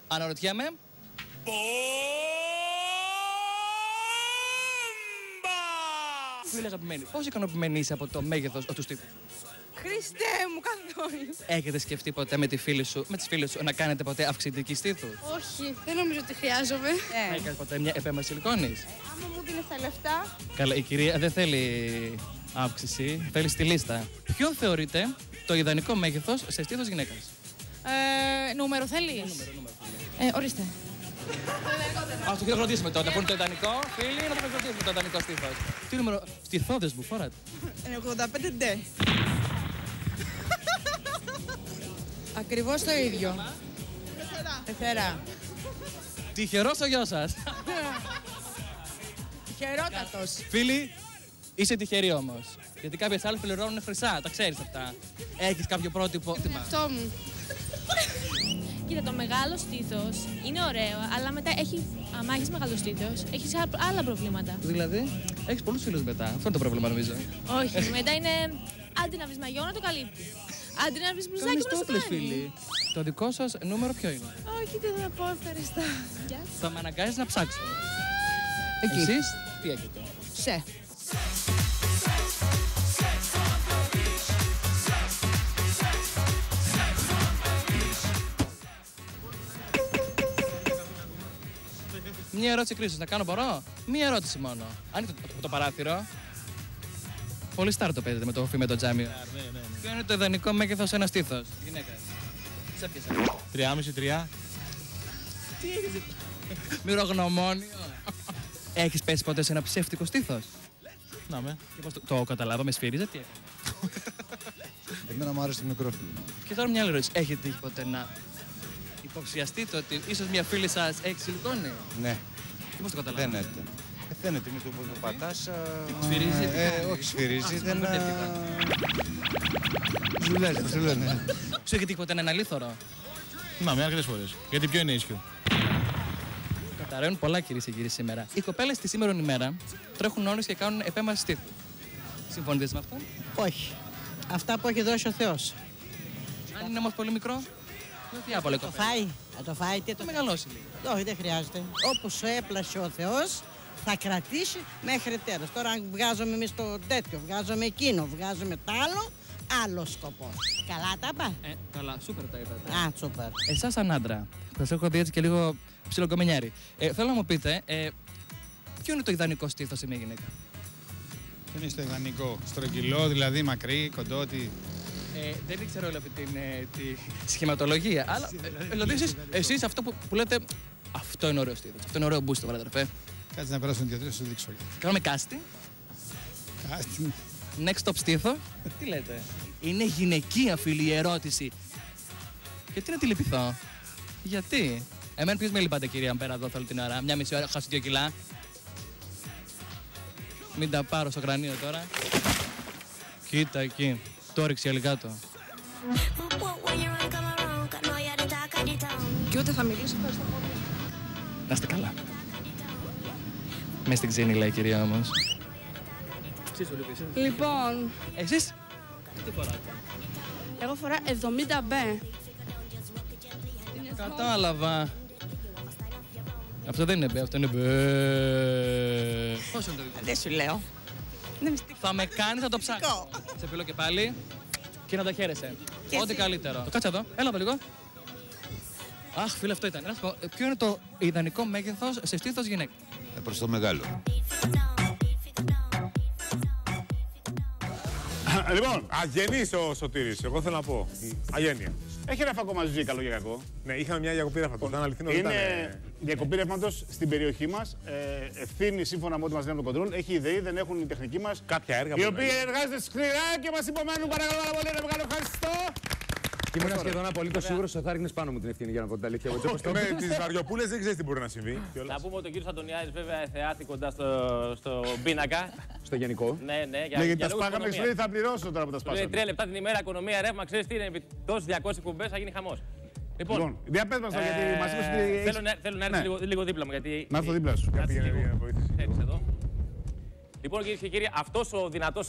Αναρωτιέμαι. Φίλε αγαπημένη, πόσο ικανοποιημένη είσαι από το μέγεθος του στήθους? Χριστέ μου, καθόλου. Έχετε σκεφτεί ποτέ με τις φίλες σου να κάνετε ποτέ αυξητική στήθους? Όχι, δεν νομίζω ότι χρειάζομαι. Έκανες ποτέ μια επέμβαση σιλικόνης? Άμα μου δίνεις τα λεφτά. Καλά, η κυρία δεν θέλει αύξηση, θέλει στη λίστα. Ποιο θεωρείτε το ιδανικό μέγεθος σε στήθος γυναίκας? Νούμερο θέλεις? Ορίστε. Ας το χειροκροτήσουμε τότε. Που είναι το ιδανικό, φίλοι, να το χειροκροτήσουμε το ιδανικό στήθος. Τι νούμερο στιθόδες μου φοράτε? 85D. Ακριβώς το ίδιο. Τεσσερά. Τυχερός ο γιος σας. Τυχερότατος. Φίλοι, είσαι τυχερή όμως. Γιατί κάποιες άλλες πληρώνουν χρυσά, τα ξέρεις αυτά. Έχεις κάποιο πρότυπο? Αυτό μου. Κοίτα, το μεγάλο στήθος είναι ωραίο, αλλά μετά άμα έχεις μεγάλο στήθος, έχεις άλλα προβλήματα. Δηλαδή, έχεις πολλούς φίλους μετά. Αυτό είναι το πρόβλημα, νομίζω. Όχι, μετά είναι άντε να βρεις μαγιό να το καλύπτει. Άντε να βρεις μπλουζάκι Καλώς που να το σου είπες, κάνει. φίλοι. Το δικό σας νούμερο ποιο είναι? Όχι, δεν θα πω, ευχαριστώ. Γεια σας. Θα με αναγκάζεις να ψάξω. Εκεί. Εσείς τι έχετε? Σε. Μία ερώτηση κρίσης να κάνω, μπορώ? Μία ερώτηση μόνο. Ανοίξτε το παράθυρο. Πολύ στάρ το παίζετε με το φύ με το τζάμιο. Ναι. Ποιο είναι το ιδανικό μέγεθος ένας στήθος γυναίκας? Σε πιάσα. 3,5-3. Τι έχεις? Μυρογνωμόνιο. Έχεις πέσει ποτέ σε ένα ψεύτικο στήθος? Να με. Και πώς το καταλάβα, με σφύριζε, τι έκανε? Εμένα μου άρεσε το μικρό φίλο. Και τώρα μια άλλη ερώτηση. Έχετε τύχει ποτέ να υποψιαστείτε ότι ίσως μια φίλη σας έχει σιλικόνη? Ναι, Και πώς το καταλάβατε? φαίνεται. Φαίνεται με το που το πατάς. Σφυρίζει, τι κάνει? Όχι, σφυρίζει, δεν. μπερδεύτηκα. Ζουλές, πώς το λένε. Σου έχει τύχει ποτέ έναν αλήθωρο? Να με, αρκετές φορές. Γιατί πιο είναι ίσιο. Καταραίουν πολλά, κυρίες και κύριοι, σήμερα. Οι κοπέλες τη σήμερον ημέρα τρέχουν ώρες και κάνουν επέμβαση στήθου. Συμφωνείτε με αυτό? Όχι. Αυτά που έχει δώσει ο Θεός. Αν είναι όμως πολύ μικρό, τι άπολε Το κοπέλα. φάει. Θα το φάει. Τι Το μεγαλώσει λίγο. Όχι, δεν χρειάζεται. Όπως σου έπλασε ο Θεός, θα κρατήσει μέχρι τέλος. Τώρα, αν βγάζουμε εμείς το τέτοιο, βγάζουμε εκείνο, βγάζουμε το άλλο σκοπό. Καλά τα είπα. Καλά, σούπερ τα είπατε. Α, σούπερ. Εσάς σαν άντρα, σας έχω δει έτσι και λίγο ψιλοκομενιάρη. Θέλω να μου πείτε, ποιο είναι το ιδανικό στήθος σε μια γυναίκα? Δεν είναι στο ιδανικό. Στρογγυλό, δηλαδή μακρύ, κοντό, τι. Δεν ήξερα όλη αυτή τη σχηματολογία. Αλλά δηλαδή εσείς αυτό που λέτε, αυτό είναι ωραίο στήθος. Αυτό είναι ωραίο μπούστο, βρε αδερφέ. Κάτσε να περάσουν 2-3 να σου δείξω. Κάνουμε κάστη. Κάστη. Next top στήθο. Τι λέτε? Είναι γυναικεία, φίλη, η ερώτηση. Γιατί να τη λυπηθώ? Γιατί? Εμένα ποιος με λυπάτε, κυρία Μπέρα, εδώ όλη την ώρα? Μια μισή ώρα, χάσω 2 κιλά. Μην τα πάρω στο κρανίο τώρα. Κοίτα εκεί. Το ρίξει αλιγάτο. Και ούτε θα μιλήσω, ευχαριστώ πολύ. Να είστε καλά. Μες στην ξένη, λέει η κυρία όμως. Λοιπόν, Εσείς τι φοράτε? εγώ φοράω 70B. Κατάλαβα. Αυτό δεν είναι μπε, αυτό είναι μπε. Πόσο είναι το δικό? Δεν σου λέω. Θα με κάνεις να το ψάξω. Σε φιλώ και πάλι και να τα χαίρεσαι. Ό,τι καλύτερο. Κάτσε εδώ, έλα εδώ λίγο. Αχ, φίλε, αυτό ήταν. Να σου πω, ποιο είναι το ιδανικό μέγεθος σε στήθος γυναίκα? Προς το μεγάλο. Λοιπόν, αγενής ο Σωτήρης, εγώ θέλω να πω. Αγένεια. Έχει ρεύμα μαζί ζωή, καλό και κακό. Ναι, είχαμε μια διακοπή ρεύματος. Ήταν αληθινό. Είναι διακοπή ρεύματος στην περιοχή μας. Ευθύνη σύμφωνα με ό,τι μας λένε το κοντρόλ. Έχει ιδεή, δεν έχουν η τεχνική μας. Κάποια έργα. Οι οποίοι εργάζονται σκληρά και μας υπομένουν. Παρακαλώ πάρα πολύ, να μεγάλο ευχαριστώ. Και ήμουν σχεδόν απολύτως σίγουρος ότι θα ρίχνεις πάνω μου την ευθύνη, για να πω την αλήθεια. Με τις βαριοπούλες δεν ξέρεις τι μπορεί να συμβεί. Να πούμε ότι ο κύριος Αντωνιάδης βέβαια θεάθη κοντά στο πίνακα. Στο γενικό. Ναι, γιατί τα σπάγαμε, σου λέει θα πληρώσω τώρα που τα σπάσαμε. 3 λεπτά την ημέρα, οικονομία, ρεύμα, ξέρεις τι είναι, τόσες 200 κουμπές θα γίνει χαμός. Λοιπόν, διαπες μας το γιατί μας είπες ότι... Θέλω να έρθεις λίγο δίπλα μου, γιατί... Να έρθω δίπλα σου. Λοιπόν, κυρίες και κύριοι, αυτός ο δυνατός